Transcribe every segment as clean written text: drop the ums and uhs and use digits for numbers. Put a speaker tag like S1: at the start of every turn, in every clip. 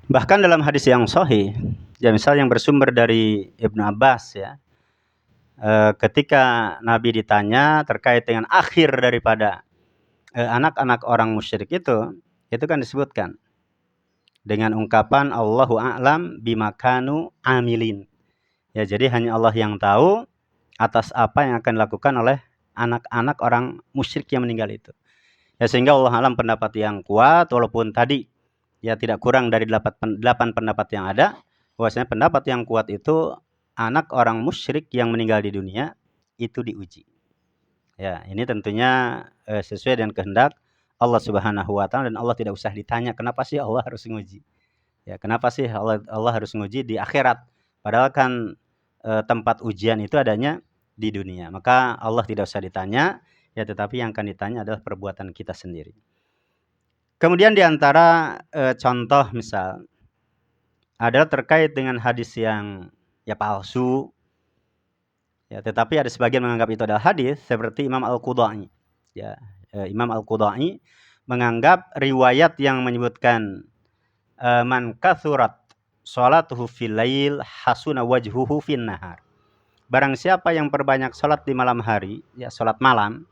S1: Bahkan dalam hadis yang sahih, ya misal yang bersumber dari Ibnu Abbas ya, ketika Nabi ditanya terkait dengan akhir daripada anak-anak orang musyrik itu kan disebutkan dengan ungkapan Allahu a'lam bima kanu amilin. Ya, jadi hanya Allah yang tahu atas apa yang akan dilakukan oleh anak-anak orang musyrik yang meninggal itu. Ya, sehingga Allah alam pendapat yang kuat, walaupun tadi ya tidak kurang dari 8 pendapat yang ada, bahwasanya pendapat yang kuat itu anak orang musyrik yang meninggal di dunia itu diuji. Ya, ini tentunya sesuai dengan kehendak Allah Subhanahu wa taala, dan Allah tidak usah ditanya kenapa sih Allah harus nguji. Ya, kenapa sih Allah harus nguji di akhirat? Padahal kan tempat ujian itu adanya di dunia. Maka Allah tidak usah ditanya, ya tetapi yang akan ditanya adalah perbuatan kita sendiri. Kemudian di antara contoh misal adalah terkait dengan hadis yang ya palsu. Ya, tetapi ada sebagian menganggap itu adalah hadis, seperti Imam Al-Qudai. Ya, Imam Al-Qudai menganggap riwayat yang menyebutkan man kathurat sholatuhu fil lail hasuna wajhuhu fin nahar. Barang siapa yang perbanyak salat di malam hari, ya salat malam,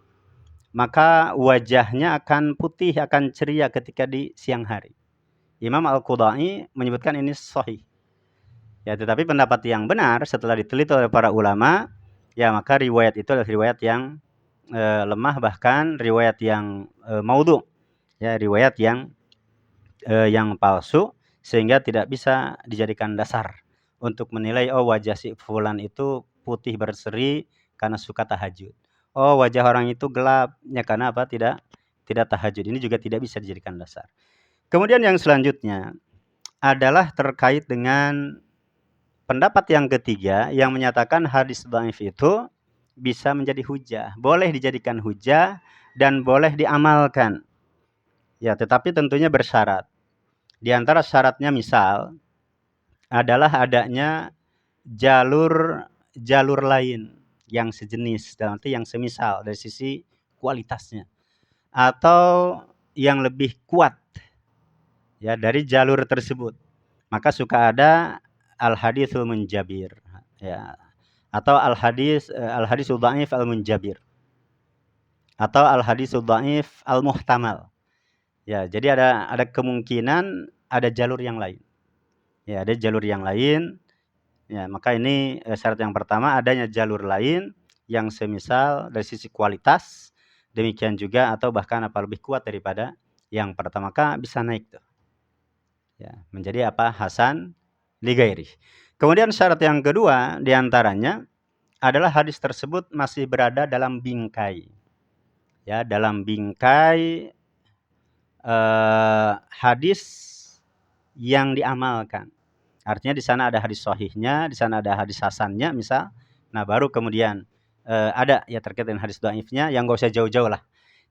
S1: maka wajahnya akan putih, akan ceria ketika di siang hari. Imam Al-Qudai menyebutkan ini sahih. Ya, tetapi pendapat yang benar setelah diteliti oleh para ulama, ya maka riwayat itu adalah riwayat yang lemah, bahkan riwayat yang maudhu, ya riwayat yang palsu, sehingga tidak bisa dijadikan dasar untuk menilai wajah si fulan itu putih berseri karena suka tahajud. Wajah orang itu gelap ya karena apa? Tidak tahajud. Ini juga tidak bisa dijadikan dasar. Kemudian yang selanjutnya adalah terkait dengan pendapat yang ketiga yang menyatakan hadis dhaif itu bisa menjadi hujah, boleh dijadikan hujah dan boleh diamalkan. Ya, tetapi tentunya bersyarat. Di antara syaratnya misal adalah adanya jalur lain yang sejenis, dalam arti yang semisal dari sisi kualitasnya, atau yang lebih kuat ya dari jalur tersebut. Maka suka ada al-haditsul munjabir ya, atau al-hadisul dhaif al-munjabir, atau al-hadisul dhaif al-muhtamal. Ya, jadi ada kemungkinan ada jalur yang lain. Ya, ada jalur yang lain. Ya, maka ini syarat yang pertama, adanya jalur lain yang semisal dari sisi kualitas, demikian juga atau bahkan apa lebih kuat daripada yang pertama, maka bisa naik tuh. Ya, menjadi apa? Hasan li ghairi. Kemudian syarat yang kedua diantaranya adalah hadis tersebut masih berada dalam bingkai. Ya, dalam bingkai hadis yang diamalkan. Artinya di sana ada hadis sahihnya, di sana ada hadis hasannya misal. Nah, baru kemudian ada ya terkait dengan hadis dhaifnya yang enggak usah jauh-jauh lah.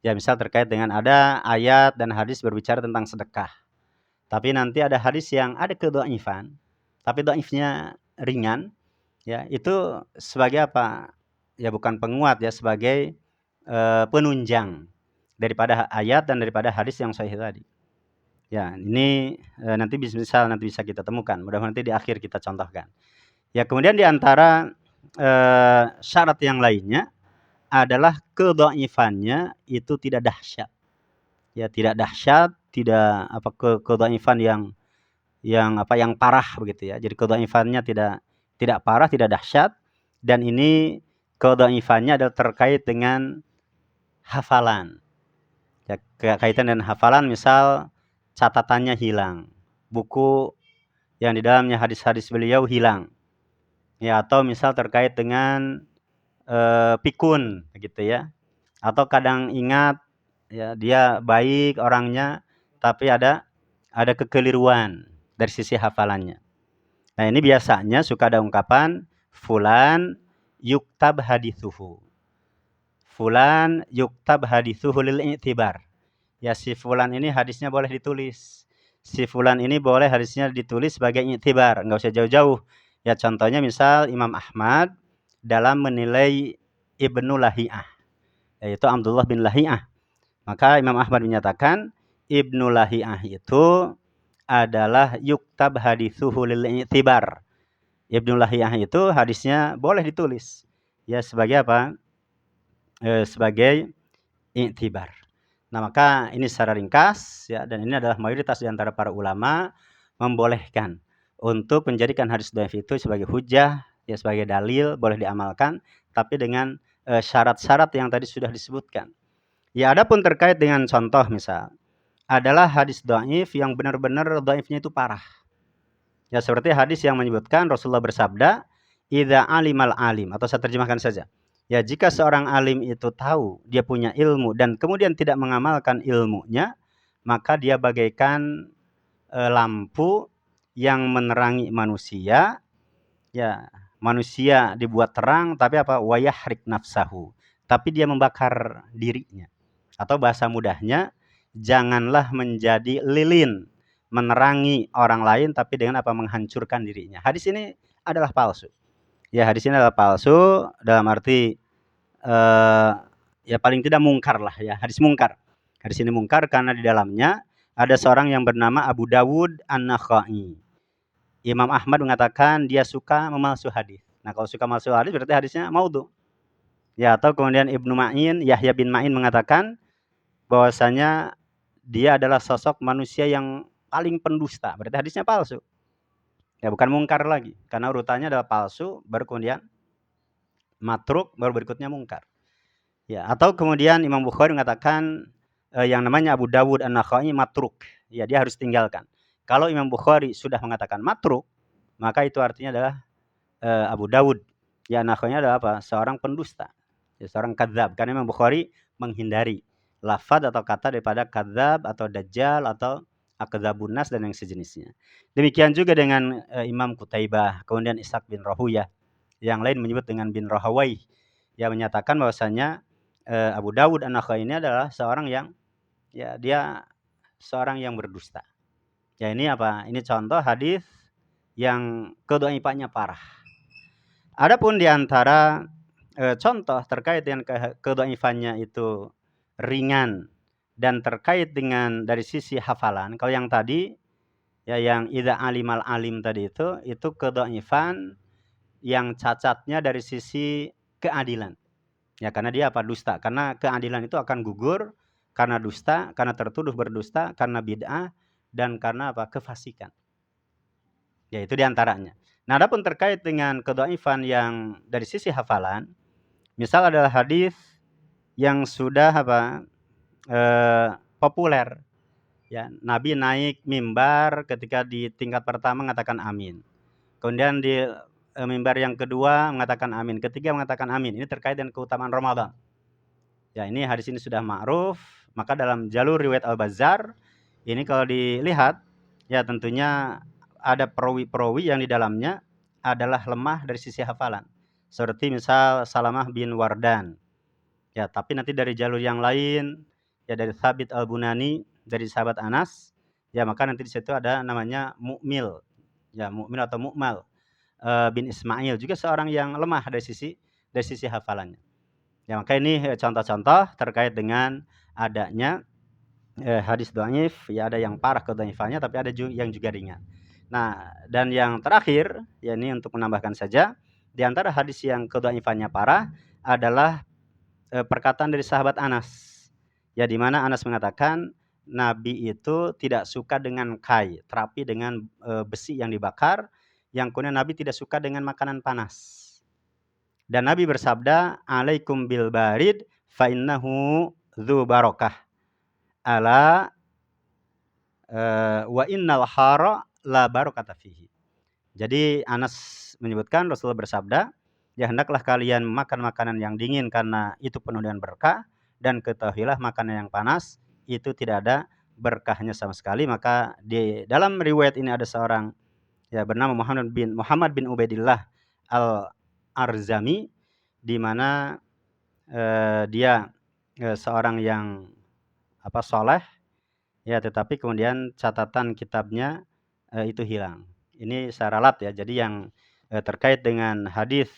S1: Ya, misal terkait dengan ada ayat dan hadis berbicara tentang sedekah. Tapi nanti ada hadis yang ada kedhaifan, tapi dhaifnya ringan, ya itu sebagai apa? Ya bukan penguat ya, sebagai penunjang daripada ayat dan daripada hadis yang sahih tadi. Ya, ini nanti bisa kita temukan. Mudah-mudahan nanti di akhir kita contohkan. Ya, kemudian di antara syarat yang lainnya adalah kedhaifannya itu tidak dahsyat. Ya, tidak dahsyat, tidak apa kedhaifan yang parah begitu ya. Jadi kedhaifannya tidak parah, tidak dahsyat, dan ini kedhaifannya adalah terkait dengan hafalan. Ya, kaitan dengan hafalan, misal catatannya hilang, buku yang di dalamnya hadis-hadis beliau hilang, ya, atau misal terkait dengan pikun gitu ya, atau kadang ingat ya dia baik orangnya tapi ada kekeliruan dari sisi hafalannya. Nah, ini biasanya suka ada ungkapan fulan yuktab hadithuhu, fulan yuktab hadithuhu lil i'tibar. Ya, si fulan ini hadisnya boleh ditulis. Si fulan ini boleh hadisnya ditulis sebagai i'tibar, enggak usah jauh-jauh. Ya, contohnya misal Imam Ahmad dalam menilai Ibnu Lahiyah, yaitu Abdullah bin Lahiyah. Maka Imam Ahmad menyatakan Ibnu Lahiyah itu adalah yuktab hadithuhu lil i'tibar. Ibnu Lahiyah itu hadisnya boleh ditulis. Ya sebagai apa? Sebagai i'tibar. Nah, maka ini secara ringkas ya, dan ini adalah mayoritas di antara para ulama membolehkan untuk menjadikan hadis dhaif itu sebagai hujjah, ya sebagai dalil, boleh diamalkan, tapi dengan syarat-syarat yang tadi sudah disebutkan. Ya, adapun terkait dengan contoh misal adalah hadis dhaif yang benar-benar dhaifnya itu parah. Ya, seperti hadis yang menyebutkan Rasulullah bersabda, "Idza alimal alim," atau saya terjemahkan saja. Ya, jika seorang alim itu tahu dia punya ilmu dan kemudian tidak mengamalkan ilmunya, maka dia bagaikan lampu yang menerangi manusia. Ya, manusia dibuat terang tapi apa? Wayahrik nafsahu. Tapi dia membakar dirinya. Atau bahasa mudahnya, janganlah menjadi lilin menerangi orang lain tapi dengan apa? Menghancurkan dirinya. Hadis ini adalah palsu. Ya, hadis ini adalah palsu dalam arti ya paling tidak mungkar lah ya, hadis mungkar. Hadis ini mungkar karena di dalamnya ada seorang yang bernama Abu Dawud An-Nakhai. Imam Ahmad mengatakan dia suka memalsu hadis. Nah, kalau suka memalsu hadis berarti hadisnya maudhu. Ya, atau kemudian Ibnu Ma'in, Yahya bin Ma'in mengatakan bahwasanya dia adalah sosok manusia yang paling pendusta. Berarti hadisnya palsu. Ya, bukan mungkar lagi. Karena urutannya adalah palsu, baru kemudian matruk, baru berikutnya mungkar. Ya, atau kemudian Imam Bukhari mengatakan yang namanya Abu Dawud An-Nakhai matruk. Ya, dia harus tinggalkan. Kalau Imam Bukhari sudah mengatakan matruk, maka itu artinya adalah Abu Dawud. Ya, An-Nakhai adalah apa? Seorang pendusta. Ya, seorang kadzab. Karena Imam Bukhari menghindari lafaz atau kata daripada kadzab atau dajjal atau akdzabun nas dan yang sejenisnya. Demikian juga dengan Imam Qutaibah, kemudian Ishaq bin Rahuyah. Yang lain menyebut dengan bin Rahawai. Yang menyatakan bahwasanya Abu Dawud An-Nakhai ini adalah seorang yang ya dia seorang yang berdusta. Ya, ini apa? Ini contoh hadis yang kedhaifannya parah. Adapun di antara contoh terkait dengan kedhaifannya itu ringan dan terkait dengan dari sisi hafalan. Kalau yang tadi ya yang idza alimal alim tadi itu kedhaifan yang cacatnya dari sisi keadilan. Ya, karena dia apa? Dusta. Karena keadilan itu akan gugur karena dusta, karena tertuduh berdusta, karena bid'ah, dan karena apa? Kefasikan. Ya, itu diantaranya. Nah, adapun terkait dengan kedhaifan yang dari sisi hafalan, misal adalah hadis yang sudah apa? Populer. Ya, Nabi naik mimbar ketika di tingkat pertama mengatakan amin. Kemudian di mimbar yang kedua mengatakan amin, ketiga mengatakan amin. Ini terkait dengan keutamaan Ramadan. Ya, ini hadis ini sudah ma'ruf, maka dalam jalur riwayat Al-Bazzar ini kalau dilihat ya tentunya ada perawi-perawi yang di dalamnya adalah lemah dari sisi hafalan. Seperti misal Salamah bin Wardan. Ya, tapi nanti dari jalur yang lain ya dari Thabit Al-Bunani dari sahabat Anas, ya maka nanti di situ ada namanya Mu'mil. Ya, Mu'mil atau Mu'mal bin Ismail juga seorang yang lemah dari sisi hafalannya. Ya, maka ini contoh-contoh terkait dengan adanya hadis dhaif, ya ada yang parah kedhaifannya tapi ada yang juga ringan. Nah, dan yang terakhir, ya ini untuk menambahkan saja, di antara hadis yang kedhaifannya parah adalah perkataan dari sahabat Anas. Ya, di mana Anas mengatakan Nabi itu tidak suka dengan kai, terapi dengan besi yang dibakar, yang kemudian Nabi tidak suka dengan makanan panas. Dan Nabi bersabda, "Alaikum bil barid fa innahu dzu barakah. Ala wa innal hara la barakata fihi." Jadi Anas menyebutkan Rasulullah bersabda, "Ya hendaklah kalian makan makanan yang dingin karena itu penuh dengan berkah, dan ketahuilah makanan yang panas itu tidak ada berkahnya sama sekali." Maka di dalam riwayat ini ada seorang ya bernama Muhammad bin Ubaidillah Al-Arzami, di mana dia seorang yang soleh ya, tetapi kemudian catatan kitabnya itu hilang. Ini secara lat ya. Jadi yang terkait dengan hadis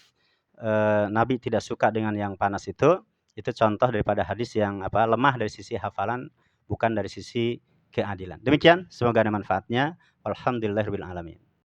S1: Nabi tidak suka dengan yang panas itu contoh daripada hadis yang lemah dari sisi hafalan, bukan dari sisi keadilan. Demikian, semoga ada manfaatnya. Alhamdulillahirabbil alamin.